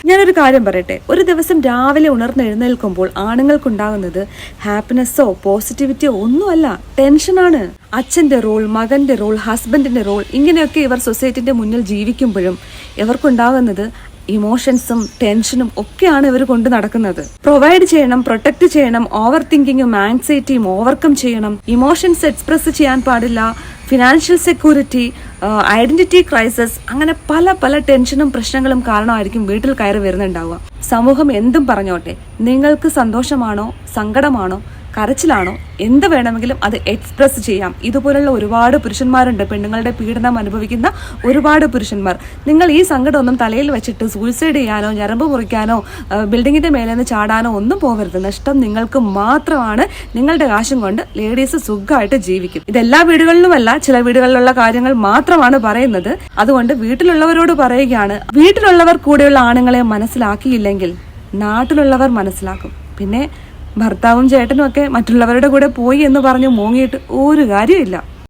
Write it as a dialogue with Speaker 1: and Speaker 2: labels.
Speaker 1: ഞാനൊരു കാര്യം പറയട്ടെ, ഒരു ദിവസം രാവിലെ ഉണർന്നെഴുന്നേൽക്കുമ്പോൾ ആണുങ്ങൾക്കുണ്ടാകുന്നത് ഹാപ്പിനെസ്സോ പോസിറ്റിവിറ്റിയോ ഒന്നുമല്ല, ടെൻഷനാണ്. അച്ഛന്റെ റോൾ, മകന്റെ റോൾ, ഹസ്ബൻഡിന്റെ റോൾ, ഇങ്ങനെയൊക്കെ ഇവർ സൊസൈറ്റിന്റെ മുന്നിൽ ജീവിക്കുമ്പോഴും ഇവർക്കുണ്ടാകുന്നത് ഇമോഷൻസും ടെൻഷനും ഒക്കെയാണ് ഇവർ കൊണ്ട് നടക്കുന്നത്. പ്രൊവൈഡ് ചെയ്യണം, പ്രൊട്ടക്ട് ചെയ്യണം, ഓവർ തിങ്കിങ്ങും ആൻസൈറ്റിയും ഓവർകം ചെയ്യണം, ഇമോഷൻസ് എക്സ്പ്രസ് ചെയ്യാൻ പാടില്ല, ഫിനാൻഷ്യൽ സെക്യൂരിറ്റി, ഐഡന്റിറ്റി ക്രൈസിസ്, അങ്ങനെ പല പല ടെൻഷനും പ്രശ്നങ്ങളും കാരണമായിരിക്കും വീട്ടിൽ കയറി വരുന്നുണ്ടാവുക. സമൂഹം എന്തും പറഞ്ഞോട്ടെ, നിങ്ങൾക്ക് സന്തോഷമാണോ, സങ്കടമാണോ, കരച്ചിലാണോ, എന്ത് വേണമെങ്കിലും അത് എക്സ്പ്രസ് ചെയ്യാം. ഇതുപോലുള്ള ഒരുപാട് പുരുഷന്മാരുണ്ട്, പെണ്ണുങ്ങളുടെ പീഡനം അനുഭവിക്കുന്ന ഒരുപാട് പുരുഷന്മാർ. നിങ്ങൾ ഈ സങ്കടമൊന്നും തലയിൽ വെച്ചിട്ട് സൂയിസൈഡ് ചെയ്യാനോ, ഞരമ്പ് മുറിക്കാനോ, ബിൽഡിങ്ങിന്റെ മേലെ നിന്ന് ചാടാനോ ഒന്നും പോകരുത്. നഷ്ടം നിങ്ങൾക്ക് മാത്രമാണ്. നിങ്ങളുടെ കാശും കൊണ്ട് ലേഡീസ് സുഖമായിട്ട് ജീവിക്കും. ഇതെല്ലാ വീടുകളിലുമല്ല, ചില വീടുകളിലുള്ള കാര്യങ്ങൾ മാത്രമാണ് പറയുന്നത്. അതുകൊണ്ട് വീട്ടിലുള്ളവരോട് പറയുകയാണ്, വീട്ടിലുള്ളവർ കൂടെയുള്ള ആണുങ്ങളെ മനസ്സിലാക്കിയില്ലെങ്കിൽ നാട്ടിലുള്ളവർ മനസ്സിലാക്കും. പിന്നെ ഭർത്താവും ചേട്ടനും ഒക്കെ മറ്റുള്ളവരുടെ കൂടെ പോയി എന്ന് പറഞ്ഞ് മോങ്ങിയിട്ട് ഒരു കാര്യമില്ല.